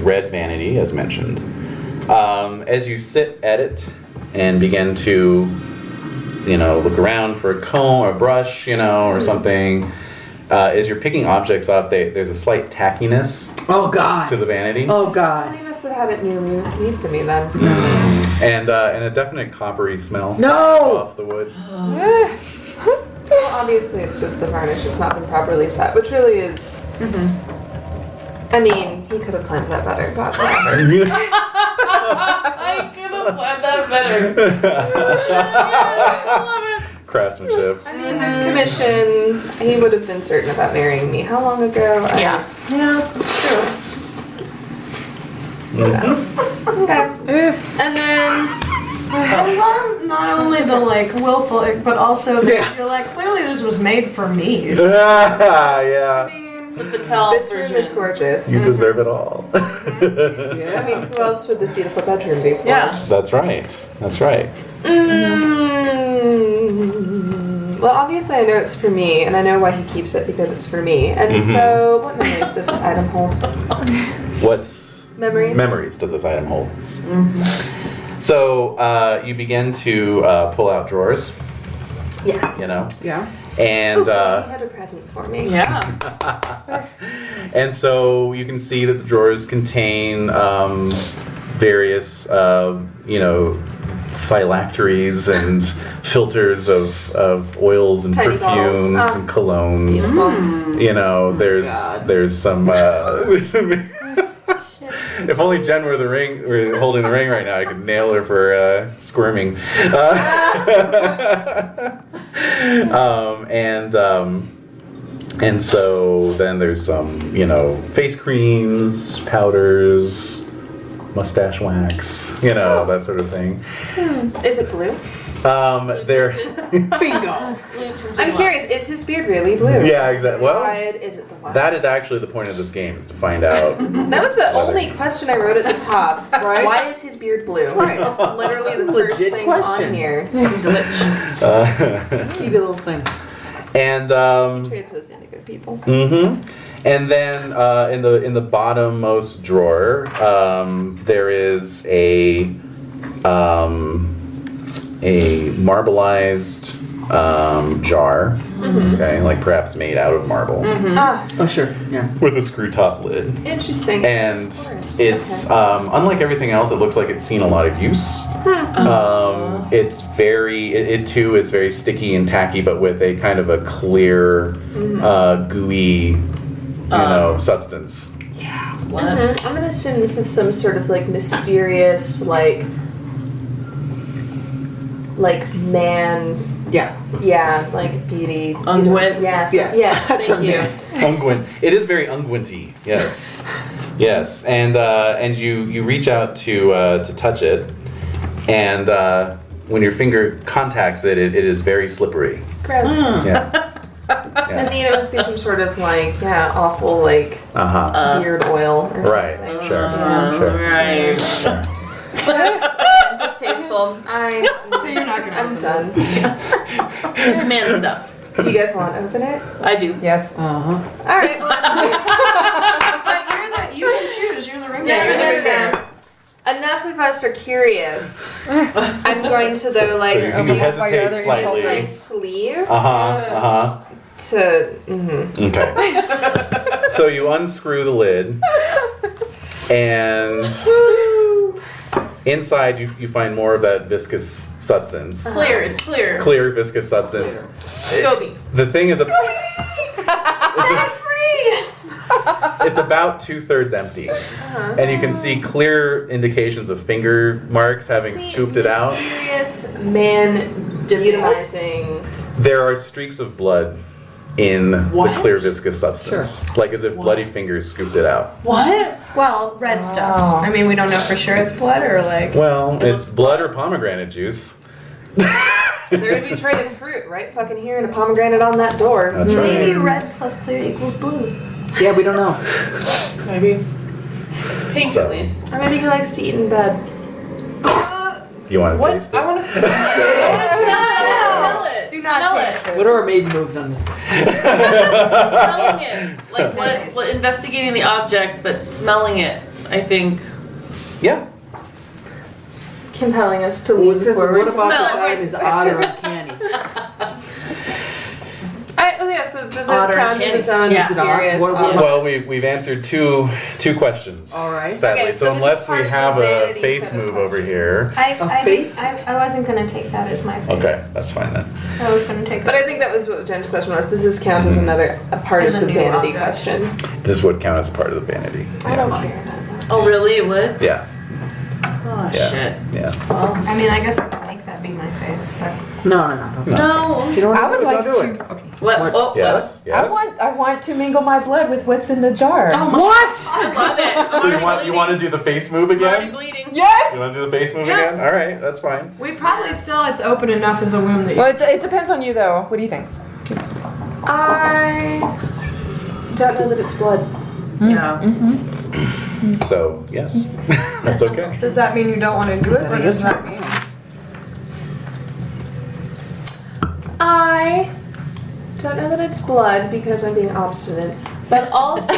red vanity, as mentioned. As you sit at it and begin to, look around for a comb or a brush, or something, as you're picking objects up, there's a slight tackiness Oh God. to the vanity. Oh God. They must have had it newly made for me then. And a definite coppery smell No! off the wood. Well, obviously it's just the varnish has not been properly set, which really is... I mean, he could have planned that better, but whatever. I could have planned that better. I love it. Craftsmanship. I mean, this commission, he would have been certain about marrying me. How long ago? Yeah. Yeah, it's true. Okay. And then... I love not only the willful, but also that you're clearly this was made for me. Yeah. The Patel This room version. is gorgeous. You deserve it all. I mean, who else would this beautiful bedroom be for? Yeah. That's right. That's right. Well, obviously I know it's for me, and I know why he keeps it because it's for me. And so, what memories does this item hold? What Memories? does this item hold? So you begin to pull out drawers, Yes. Yeah. and He had a present for me. Yeah. and so you can see that the drawers contain various, phylacteries and filters of oils and Tiny bottles. perfumes and colognes. Beautiful. There's some. If only Jen were holding the ring right now, I could nail her for squirming. And so then there's some, face creams, powders, mustache wax, that sort of thing. Is it blue? They're Bingo. I'm curious, is his beard really blue? yeah, exactly. Well, Dyed? Is it the white? that is actually the point of this game, is to find out. That was the only question I wrote at the top. Right. Why is his beard blue? Right. It's literally the Legit first thing question. on here. He's a lich. Keep a little thing. And Trades with indigo people. and then in the bottommost drawer, there is a marbleized jar, okay, perhaps made out of marble, Oh sure. Yeah. with a screw top lid. Interesting. And Of course. it's Okay. unlike everything else, it looks like it's seen a lot of use. It's it too is very sticky and tacky, but with a kind of a clear, gooey, substance. I'm gonna assume this is some sort of mysterious man. Yeah. Yeah, beauty. Unguent? Yes. Yeah. Yes. That's Thank a you. man. Unguent. It is very unguenty. Yes. Yes. And you reach out to touch it, and when your finger contacts it, it is very slippery. Gross. Yeah. And it must be some sort of awful beard oil or Right. something. Sure. Sure. Right. Sure. That's distasteful. So you're not gonna. I'm done. It's man stuff. Do you guys want to open it? I do. Yes. All right. Well, You can choose. You're the ring. Yeah, you're the no. Enough of us are curious. I'm going to though So you hesitate use slightly. my sleeve to. Okay. So you unscrew the lid, and inside you find more of that viscous substance. Clear. It's clear. Clear viscous substance. Scoby. The thing is, it's about 2/3 empty, and you can see clear indications of finger marks having scooped it out. Mysterious man demonizing. There are streaks of blood in the What? clear viscous substance. Like as if bloody fingers scooped it out. What? Well, red stuff. I mean, we don't know for sure it's blood or like. Well, It it's looks blood or pomegranate juice. There is a tray of fruit right fucking here and a pomegranate on that door. That's right. Maybe red plus clear equals blue. Yeah, we don't know. Maybe. Pink So- at least. Or maybe he likes to eat in bed. You want to What? taste it? I want to see. Smell it. Do not Smell taste it. What are our maiden moves on this? Smelling it. Like what investigating the object, but smelling it, I think. Yeah. Compelling us to What lean forward. about Smell the it. side is odd or uncanny? So does this Otter count as candy. its own Yeah. mysterious? What about- Well, we've answered two questions. All right. Sadly, Okay, so so this is unless part we of the have a vanity face set of move over questions. here. I face? wasn't gonna take that as my face. Okay, that's fine then. I was gonna take it. But I think that was what Jen's question was. Does this count as another a part As of a the new vanity object. question? This would count as a part of the vanity. I don't care about that. Oh really? It would? Yeah. Oh Yeah. shit. Yeah. I mean, I guess I could make that be my face, but No. No. If you don't I want would to like do to. it. Okay. What? Oh, Yes. Yes. I want to mingle my blood with what's in the jar. What? I love it. I'm So you already want to bleeding. do the face move I'm already again? bleeding. Yes. You want to do the face move Yeah. again? All right, that's fine. we probably still it's open enough as a wound that you. Well, it depends on you though. What do you think? I don't know that it's blood. Yeah. So yes, that's okay. Does that mean you don't want to do it? Or does that mean? I don't know that it's blood because I'm being obstinate. But also,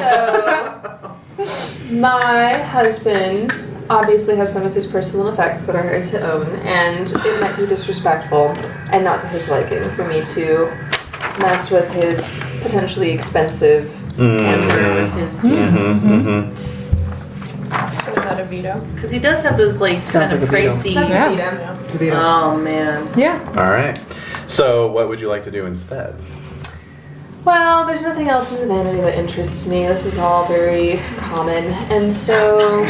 my husband obviously has some of his personal effects that are his own, and it might be disrespectful and not to his liking for me to mess with his potentially expensive His, So is that a veto? because he does have those like Sounds kind of like a veto. crazy. That's Yeah. a veto. Oh man. Yeah. All right. So what would you like to do instead? Well, there's nothing else in the vanity that interests me. This is all very common. And so,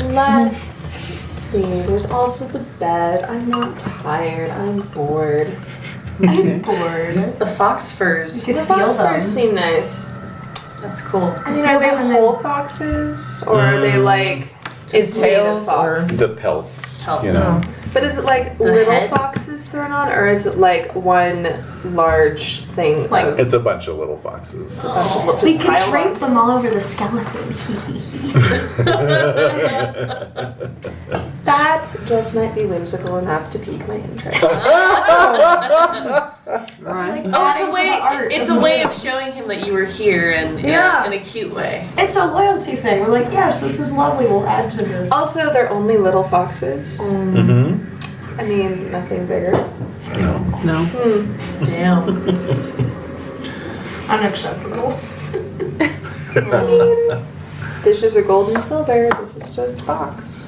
let's see. There's also the bed. I'm not tired. I'm bored. I'm bored. The fox furs. You The could feel fox them. furs seem nice. That's cool. I mean, are they whole foxes? Or are they like, it's made of tails or- fox? The pelts. Pelt. You know. But is it like The little head? foxes thrown on? Or is it like one large thing? Like- of It's a bunch of little foxes. a bunch of just We could piled drape on? them all over the skeleton. That just might be whimsical enough to pique my interest. Right. Oh, Adding to the art it's of a way the- of showing him that you were here and Yeah. in a cute way. It's a loyalty thing. We're like, yes, this is lovely. We'll add to this. Also, they're only little foxes. Mm-hmm. I mean, nothing bigger. No. Damn. Unacceptable. Dishes are gold and silver. This is just a box.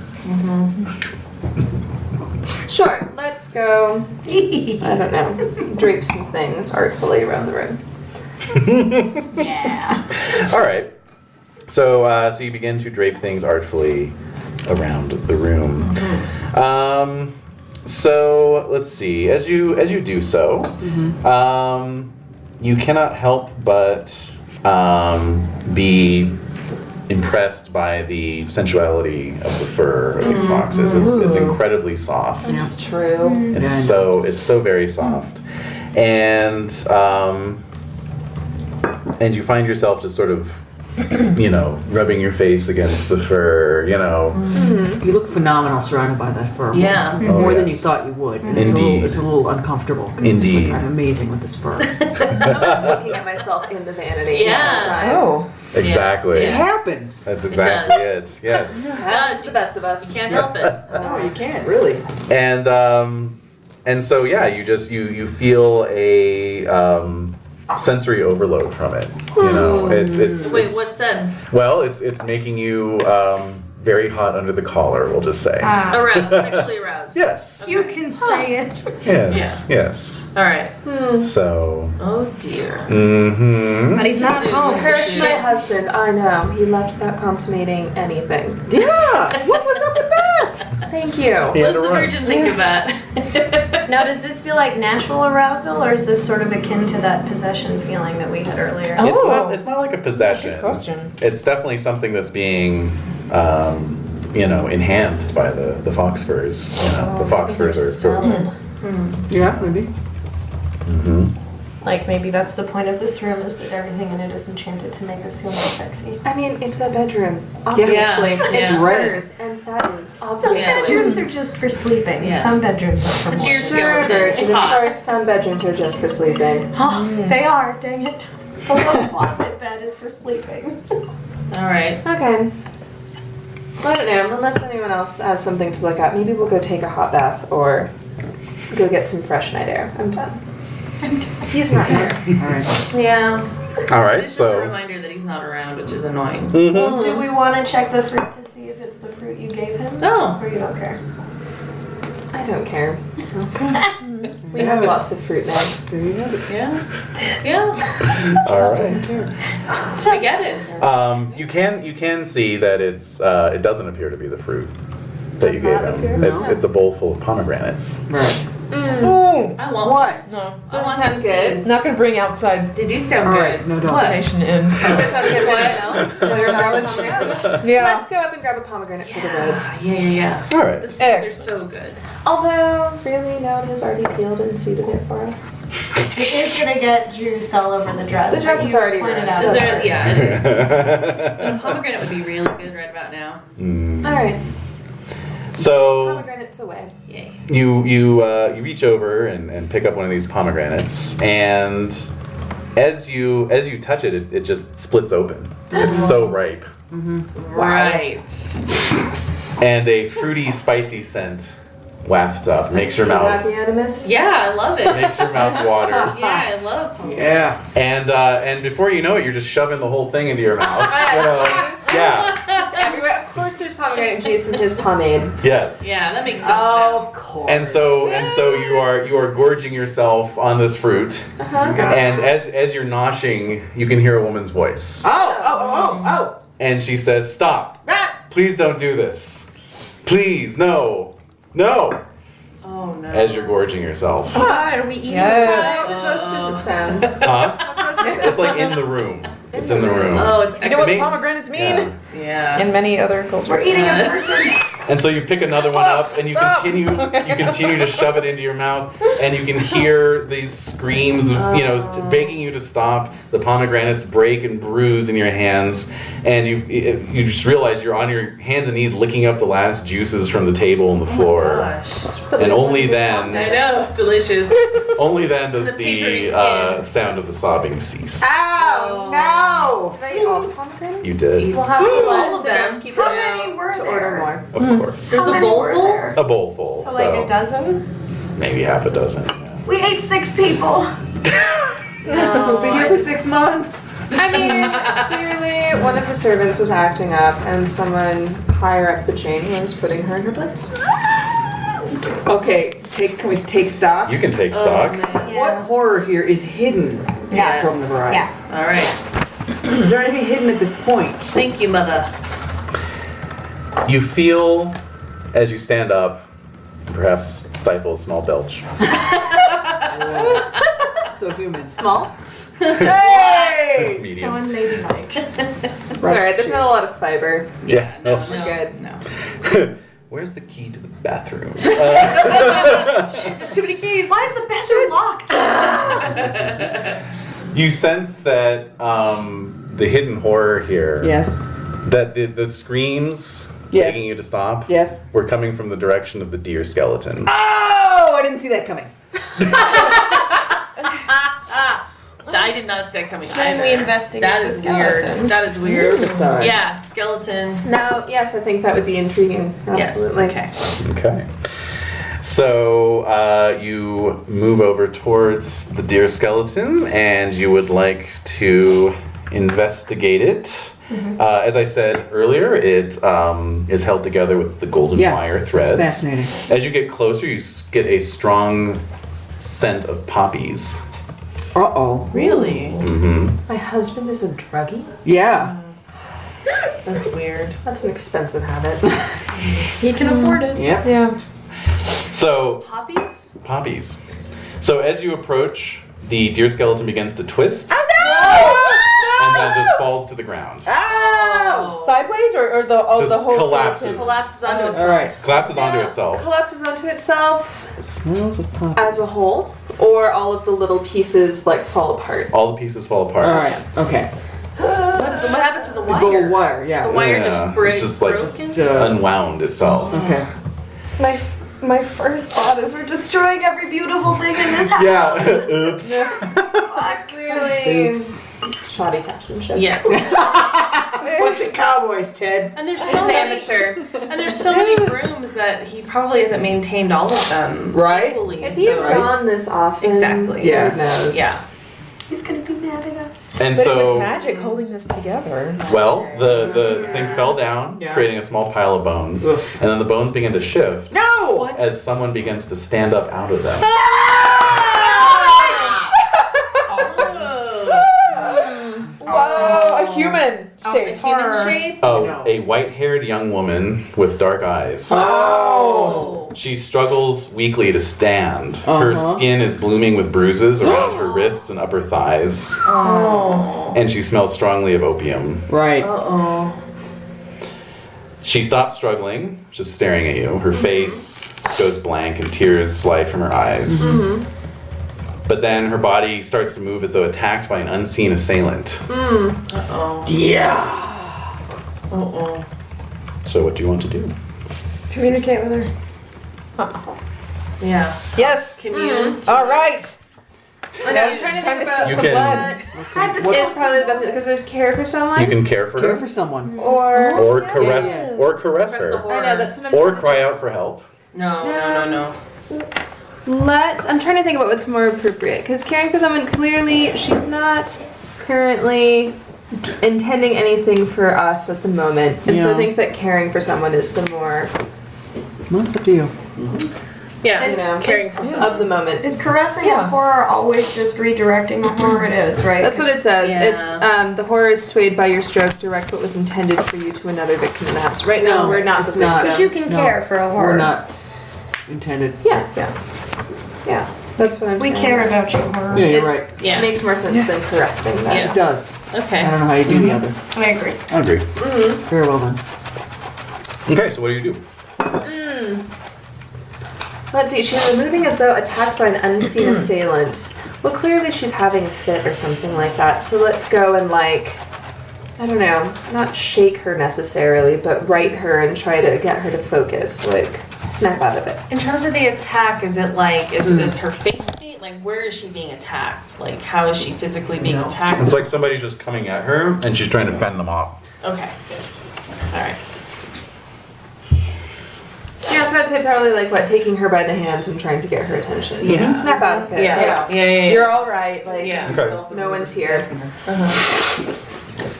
Sure, let's go. I don't know. Drape some things artfully around the room. Yeah. All right. So so you begin to drape things artfully around the room. So let's see. As you do so, you cannot help but be impressed by the sensuality of the fur of these foxes. It's incredibly soft. It's true. It's so very soft, and you find yourself just sort of, rubbing your face against the fur. You look phenomenal surrounded by that fur. Yeah. More than you yes. thought you would. And Indeed. It's a little uncomfortable. 'cause it's Indeed. Like, I'm amazing with this fur. I'm looking at myself in the vanity. Yeah. outside. Oh. Exactly. It Yeah. happens. That's exactly it. Yes. That's the best of us. Can't help it. No, you can't really. And so yeah, you feel a sensory overload from it. It's Wait, what sense? well, it's making you very hot under the collar. We'll just say. Aroused, sexually aroused. Yes. You can say it. Yes. Yes. All right. So. Oh dear. Mm-hmm. But he's not Dude, home. Curse my husband. I know. He left without consummating anything. Yeah. What was up with that? Thank you. What does the virgin think of that? Now, does this feel like natural arousal, or is this sort of akin to that possession feeling that we had earlier? Oh. It's not like a possession. Good question. It's definitely something that's being, enhanced by the fox furs. The fox furs are sort of. Yeah, maybe. Like maybe that's the point of this room, is that everything in it is enchanted to make us feel more sexy. I mean, it's a bedroom. Obviously. Yeah. It's Yeah. furs and satins. Some Obviously. bedrooms are just for sleeping. Yeah. Some bedrooms are for The more. deer Of skeleton. course, some bedrooms are just for sleeping. Oh, they are, dang it. The little closet bed is for sleeping. All right. Okay. I don't know, unless anyone else has something to look at. Maybe we'll go take a hot bath or go get some fresh night air. I'm done. He's not here. All right. Yeah. All right, It's just a so. reminder that he's not around, which is annoying. Well, do we want to check the fruit to see if it's the fruit you gave him? No. Or you don't care? I don't care. We have lots of fruit now. There you have it. Yeah. Yeah. All right. I get it. You can see that it doesn't appear to be the fruit that you Does gave not him. appear? It's a bowl full of pomegranates. Right. Oh, I want What? no. I want Doesn't sound some good. seeds. Not gonna bring outside They do sound All good. right, no doubt. What? information in. Does that give anyone else? Clear knowledge. Yeah. Let's go up and grab a pomegranate for the road. Yeah. All right. The seeds are so good. Although, really, no one has already peeled and seeded it for us. It is gonna get juice all over the dress. The dress but is you already pointed ruined. out Is that- there, yeah, it is. And a pomegranate would be really good right about now. Alright, So pomegranates away. Yay. you reach over and pick up one of these pomegranates, and as you touch it, it just splits open. It's so ripe, Right. and a fruity, spicy scent wafts up, makes your You mouth happy animus? Yeah, I love it. makes your mouth water. Yeah, I love pomegranates. Yeah. And before you know it, you're just shoving the whole thing into your mouth. You know? Juice. Yeah. Just everywhere. Of course, there's pomegranate juice in his pomade. Yes. Yeah, that makes sense now. Of course. And so you are gorging yourself on this fruit, and as you're noshing, you can hear a woman's voice, Oh. and she says, "Stop! Ah! Please don't do this! Please, no!" Oh no. As you're gorging yourself, Are we eating Yes. How close does it sound? huh? How close is it? It's like in the room. It's in the room. Oh, it's You know what Maybe- pomegranates mean? Yeah. yeah. In many other cultures. We're eating a person. And so you pick another one up, and you continue to shove it into your mouth, and you can hear these screams, begging you to stop. The pomegranates break and bruise in your hands, and you just realize you're on your hands and knees licking up the last juices from the table and the floor. Gosh. And only I then, know. Delicious. does The papery the skin. sound of the sobbing cease. Ow! No! Did I eat all the pomegranates? You did, We'll have to All let of the them. groundskeeper How many know were to there? order more. of course. There's How a many bowl were full? there? A bowl full, So like a dozen? maybe half a dozen. Yeah. We ate 6 people. We'll be here for 6 months. I mean, clearly one of the servants was acting up, and someone higher up the chain was putting her in her place. Okay, can we take stock? You can take stock. What horror here is hidden Yes. from the bride? Yeah. All right. Is there anything hidden at this point? Thank you, mother. You feel, as you stand up, perhaps stifle a small belch. So human. Small? Hey! So Medium. unladylike. Sorry, there's not a lot of fiber. Yeah. No, no. We're good. No. Where's the key to the bathroom? There's too many keys. Why is the bedroom locked? You sense that the hidden horror here, Yes. that the screams Yes. begging you to stop, Yes. were coming from the direction of the deer skeleton. Oh! I didn't see that coming. I did not see that coming Can either. we investigate That the is skeleton? weird. That is weird. Suicide. Yeah, skeleton. Now, yes, I think that would be intriguing. Absolutely. Yes. Okay. Okay. So you move over towards the deer skeleton, and you would like to investigate it. As I said earlier, it is held together with the golden wire threads. That's fascinating. As you get closer, you get a strong scent of poppies. Uh-oh. Really? Mm-hmm. My husband is a druggie? Yeah. That's weird. That's an expensive habit. He can afford it. Yep. Yeah. So, Poppies? So as you approach, the deer skeleton begins to twist. Oh And then just falls to the ground. Oh! Sideways or the Just the whole collapses. skeleton? Collapses onto itself. All right. Collapses onto itself. Collapses onto itself Smells of pop. as a whole, or all of the little pieces like fall apart. All the pieces fall apart. All right. Okay. What happens to the The wire? gold wire. Yeah. The wire Yeah, just it's just like- broken? Unwound itself. Okay. My first thought is we're destroying every beautiful thing in this house. Yeah. Oops. Clearly, Oops. shoddy craftsmanship. Yes. Bunch of cowboys, Ted. And there's He's so an many amateur. and there's so many rooms that he probably hasn't maintained all of them. Right? Fully, If he's so- gone this often, Exactly. Yeah. who knows? Yeah. He's gonna be mad at us. And But so, with magic holding this together. well, the thing fell down, Yeah. creating a small pile of bones. Oof. And then the bones begin to shift No! as someone begins to stand up out of them. Whoa, a human shape. Human shape? Oh, a white-haired young woman with dark eyes. Oh. She struggles weakly to stand. Her Uh-huh. skin is blooming with bruises around her wrists and upper thighs. Oh. And she smells strongly of opium. Right. Uh-oh. She stops struggling, just staring at you. Her face goes blank and tears slide from her eyes. But then her body starts to move as though attacked by an unseen assailant. Uh-oh. Yeah. Uh-oh. So what do you want to do? Communicate with her. Yeah. Yes. Can you? All right. I know, I'm trying to Time think to about You some can- blood. is probably the best because there's care for someone, You can care for Care her, for someone. or or caress, Yes. or caress Press the her, horror. I know that's what I'm. or cry out for help. No. I'm trying to think about what's more appropriate because caring for someone clearly she's not currently intending anything for us at the moment, and so I Yeah. think that caring for someone is the more Well, it's up to you. Yeah. you know Caring for someone. of the moment. Is caressing Yeah. a horror always just redirecting the horror? It is, right? That's what it says. Yeah. It's the horror is swayed by your stroke. Direct what was intended for you to another victim in the house. Right now, No, we're not it's the not. victim. Because you can No, care for a horror. We're not intended. Yeah, yeah. That's what I'm We saying. care about you, horror. Yeah, you're It's, right. Yeah. makes more sense than caressing. That. Yes. It does. Okay. I don't know how you do the other. I agree. I agree. Very well done. Okay, so what do you do? Let's see. She's moving as though attacked by an unseen assailant. Well, clearly she's having a fit or something like that. So let's go and I don't know, not shake her necessarily, but right her and try to get her to focus. Snap out of it. In terms of the attack, is it like is her face paint? Like where is she being attacked? Like how is she physically being attacked? It's like somebody's just coming at her and she's trying to fend them off. Okay. All right. Yeah, so I'd say probably taking her by the hands and trying to get her attention. Yeah. Snap out of it. Yeah. You're all right. Yeah. Okay. No one's here.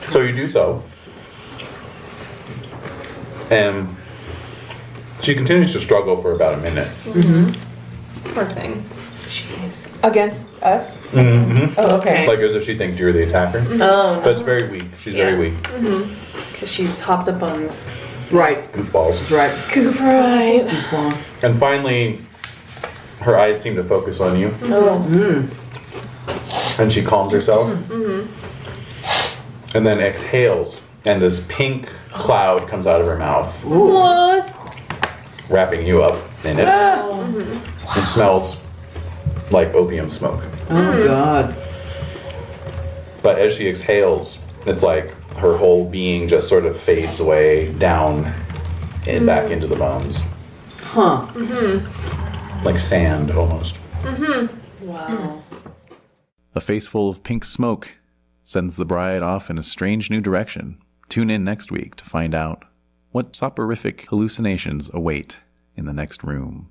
So you do so. And she continues to struggle for about a minute. Poor thing. Jeez. Against us? Mm-hmm. Oh, okay. Like as if she thinks you're the attacker. Oh But it's no. very weak. She's Yeah. very weak. Because she's hopped up on. Right. Goofballs. That's right. Goof her eyes. Keep going. And finally, her eyes seem to focus on you. Oh. And she calms herself. And then exhales. And this pink cloud comes out of her mouth, What? wrapping you up in it. It smells like opium smoke. Oh, God. But as she exhales, it's like her whole being just sort of fades away down and back into the bones. Huh. Like sand, almost. Wow. A face full of pink smoke sends the bride off in a strange new direction. Tune in next week to find out what soporific hallucinations await in the next room.